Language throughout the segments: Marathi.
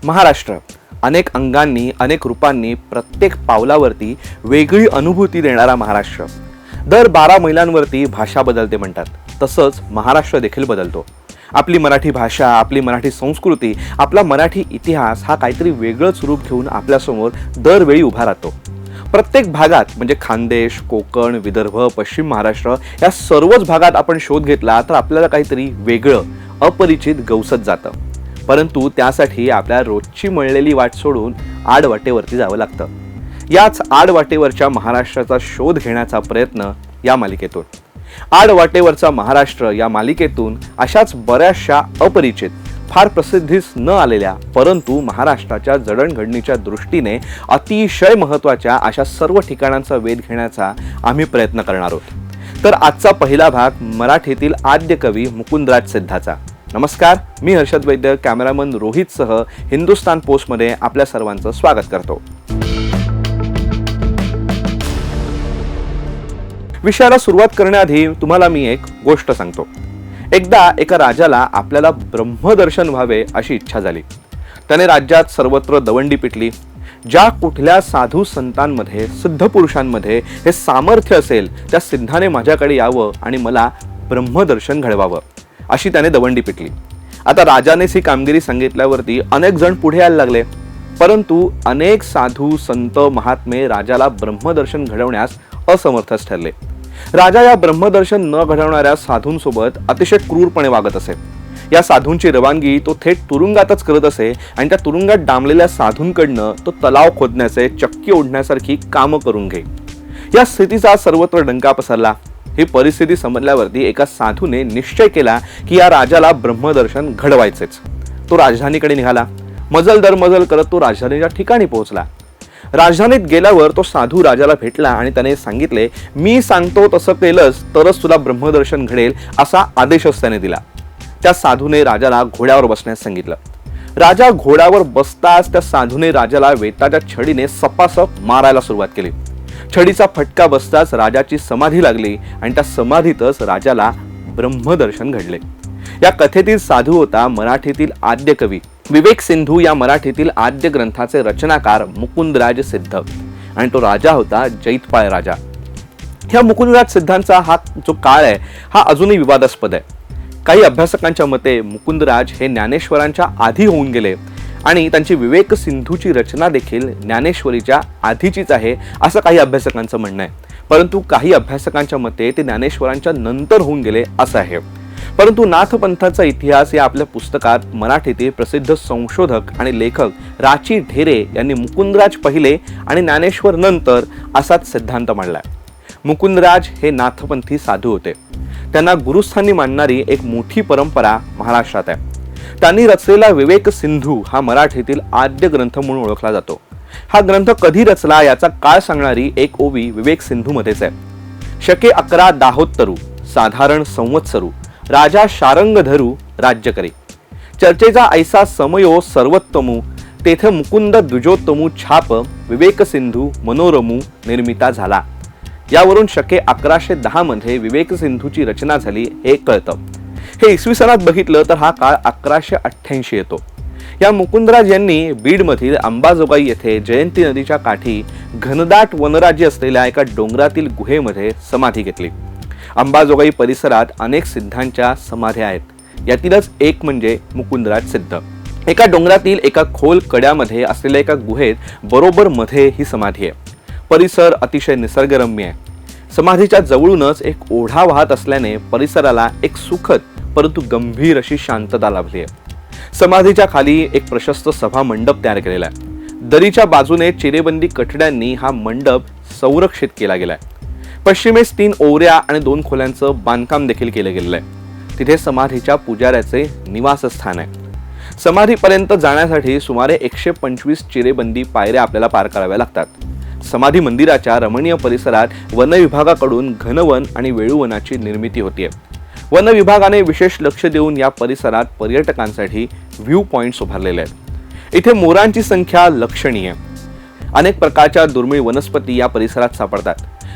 महाराष्ट्र अनेक अंगांनी अनेक रूपांनी प्रत्येक पावलावरती वेगळी अनुभूती देणारा महाराष्ट्र. दर 12 मैलांवरती भाषा बदलते म्हणतात, तसंच महाराष्ट्र देखील बदलतो. आपली मराठी भाषा, आपली मराठी संस्कृती, आपला मराठी इतिहास हा काहीतरी वेगळंच रूप घेऊन आपल्यासमोर दरवेळी उभा राहतो. प्रत्येक भागात म्हणजे खानदेश, कोकण, विदर्भ, पश्चिम महाराष्ट्र या सर्वच भागात आपण शोध घेतला तर आपल्याला काहीतरी वेगळं, अपरिचित गवसत जातं. परंतु त्यासाठी आपल्या रोजची मळलेली वाट सोडून आडवाटेवरती जावं लागतं. याच आडवाटेवरच्या महाराष्ट्राचा शोध घेण्याचा प्रयत्न या मालिकेतून. आडवाटेवरचा महाराष्ट्र या मालिकेतून अशाच बऱ्याचशा अपरिचित, फार प्रसिद्धीस न आलेल्या परंतु महाराष्ट्राच्या जडणघडणीच्या दृष्टीने अतिशय महत्त्वाच्या अशा सर्व ठिकाणांचा वेध घेण्याचा आम्ही प्रयत्न करणार आहोत. तर आजचा पहिला भाग मराठीतील आद्य कवी मुकुंदराज सिद्धाचा. नमस्कार, मी हर्षद वैद्य कॅमेरामन रोहितसह हिंदुस्तान पोस्टमध्ये आपल्या सर्वांचं स्वागत करतो. विषयाला सुरुवात करण्याआधी तुम्हाला मी एक गोष्ट सांगतो. एकदा एका राजाला आपल्याला ब्रह्मदर्शन व्हावे अशी इच्छा झाली. त्याने राज्यात सर्वत्र दवंडी पिटली. ज्या कुठल्या साधू संतांमध्ये, सिद्ध पुरुषांमध्ये हे सामर्थ्य असेल त्या सिद्धाने माझ्याकडे यावं आणि मला ब्रह्मदर्शन घडवावं अशी त्याने दवंडी पिटली. आता राजानेच ही कामगिरी सांगितल्यावरती अनेक जण पुढे यायला लागले. परंतु अनेक साधू संत महात्मे राजाला ब्रह्मदर्शन घडवण्यास असमर्थच ठरले. राजा या ब्रह्मदर्शन न घडवणाऱ्या साधूंसोबत अतिशय क्रूरपणे वागत असे. या साधूंची रवानगी तो थेट तुरुंगातच करत असे आणि त्या तुरुंगात डांबलेल्या साधूंकडनं तो तलाव खोदण्याचे, चक्की ओढण्यासारखी कामं करून घे. या स्थितीचा सर्वत्र डंका पसरला. ही परिस्थिती समजल्यावरती एका साधूने निश्चय केला की या राजाला ब्रह्मदर्शन घडवायचेच. तो राजधानीकडे निघाला. मजल दर मजल करत तो राजधानीच्या ठिकाणी पोहोचला. राजधानीत गेल्यावर तो साधू राजाला भेटला आणि त्याने सांगितले, मी सांगतो तसं केलंस तरच तुला ब्रह्मदर्शन घडेल असा आदेशच त्याने दिला. त्या साधूने राजाला घोड्यावर बसण्यास सांगितलं. राजा घोड्यावर बसताच त्या साधूने राजाला वेताच्या छडीने सपासप मारायला सुरुवात केली. छडीचा फटका बसताच राजाची समाधी लागली आणि त्या समाधीतच राजाला ब्रह्मदर्शन घडले. या कथेतील साधू होता मराठीतील आद्य कवी विवेक सिंधू या मराठीतील आद्य ग्रंथाचे रचनाकार मुकुंदराज सिद्ध आणि तो राजा होता जैतपाळ राजा. ह्या मुकुंदराज सिद्धांचा हा जो काळ आहे हा अजूनही विवादास्पद आहे. काही अभ्यासकांच्या मते मुकुंदराज हे ज्ञानेश्वरांच्या आधी होऊन गेले आणि त्यांची विवेक सिंधूची रचना देखील ज्ञानेश्वरीच्या आधीचीच आहे असं काही अभ्यासकांचं म्हणणं आहे. परंतु काही अभ्यासकांच्या मते ते ज्ञानेश्वरांच्या नंतर होऊन गेले असं आहे. परंतु नाथपंथाचा इतिहास या आपल्या पुस्तकात मराठीतील प्रसिद्ध संशोधक आणि लेखक राची ढेरे यांनी मुकुंदराज पहिले आणि ज्ञानेश्वर नंतर असाच सिद्धांत मांडलाय. मुकुंदराज हे नाथपंथी साधू होते. त्यांना गुरुस्थानी मानणारी एक मोठी परंपरा महाराष्ट्रात आहे. त्यांनी रचलेला विवेक सिंधू हा मराठीतील आद्य ग्रंथ म्हणून ओळखला जातो. हा ग्रंथ कधी रचला याचा काळ सांगणारी एक ओवी विवेक सिंधू मध्येच आहे. शके 11 दाहोत्तरू साधारण संवत्सरू राजा शारंग धरू राज्य करी. चर्चेचा ऐसा समयो सर्वोत्तमू तेथे मुकुंद द्विजोत्तमू छाप विवेक सिंधू मनोरमू निर्मिता झाला. यावरून शके 1110 मध्ये विवेक सिंधूची रचना झाली हे कळतं. हे इसवी सनात बघितलं तर हा काळ 1188 येतो. या मुकुंदराज यांनी बीडमधील अंबाजोगाई येथे जयंती नदीच्या काठी घनदाट वनराज्य असलेल्या एका डोंगरातील गुहेमध्ये समाधी घेतली. अंबाजोगाई परिसरात अनेक सिद्धांच्या समाध्या आहेत. यातीलच एक म्हणजे मुकुंदराज सिद्ध. एका डोंगरातील एका खोल कड्यामध्ये असलेल्या एका गुहेत बरोबर मध्ये ही समाधी आहे. परिसर अतिशय निसर्गरम्य आहे. समाधीच्या जवळूनच एक ओढा वाहत असल्याने परिसराला एक सुखद परंतु गंभीर अशी शांतता लाभली आहे. समाधीच्या खाली एक प्रशस्त सभा मंडप तयार केलेला आहे. दरीच्या बाजूने चिरेबंदी कठड्यांनी हा मंडप संरक्षित केला गेलाय. पश्चिमेस 3 ओवऱ्या आणि 2 खोल्यांचं बांधकाम देखील केलं गेलेलं आहे. तिथे समाधीच्या पुजाऱ्याचे निवासस्थान आहे. समाधीपर्यंत जाण्यासाठी सुमारे 125 चिरेबंदी पायऱ्या आपल्याला पार कराव्या लागतात. समाधी मंदिराच्या रमणीय परिसरात वन विभागाकडून घनवन आणि वेळूवनाची निर्मिती होतीये. वन विभागाने विशेष लक्ष देऊन या परिसरात पर्यटकांसाठी व्ह्यू पॉइंट्स उभारलेले आहेत. इथे मोरांची संख्या लक्षणीय. अनेक प्रकारच्या दुर्मिळ वनस्पती या परिसरात सापडतात.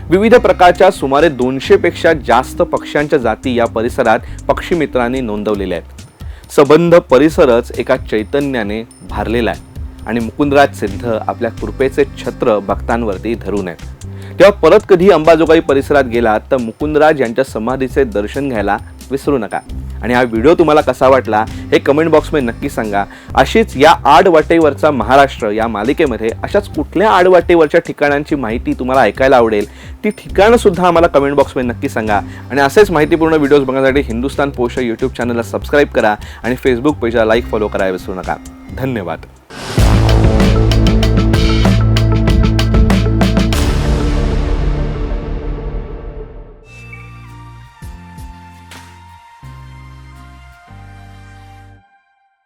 विविध प्रकारच्या सुमारे 200 पेक्षा जास्त पक्ष्यांच्या जाती या परिसरात पक्षी मित्रांनी नोंदवलेल्या आहेत. संबंध परिसरच एका चैतन्याने भारलेला आहे आणि मुकुंदराज सिद्ध आपल्या कृपेचे छत्र भक्तांवरती धरून आहेत. तेव्हा परत कधी अंबाजोगाई परिसरात गेलात तर मुकुंदराज यांच्या समाधीचे दर्शन घ्यायला विसरू नका. आणि हा व्हिडिओ तुम्हाला कसा वाटला हे कमेंट बॉक्समध्ये नक्की सांगा. अशीच या आडवाटेवरचा महाराष्ट्र या मालिकेमध्ये अशाच कुठल्या आडवाटेवरच्या ठिकाणांची माहिती तुम्हाला ऐकायला आवडेल ती ठिकाणं सुद्धा आम्हाला कमेंट बॉक्समध्ये नक्की सांगा. आणि असेच माहितीपूर्ण व्हिडिओज बघण्यासाठी हिंदुस्तान पोस्ट यूट्यूब चॅनलला सबस्क्राईब करा आणि फेसबुक पेजला लाईक फॉलो करायला विसरू नका. धन्यवाद.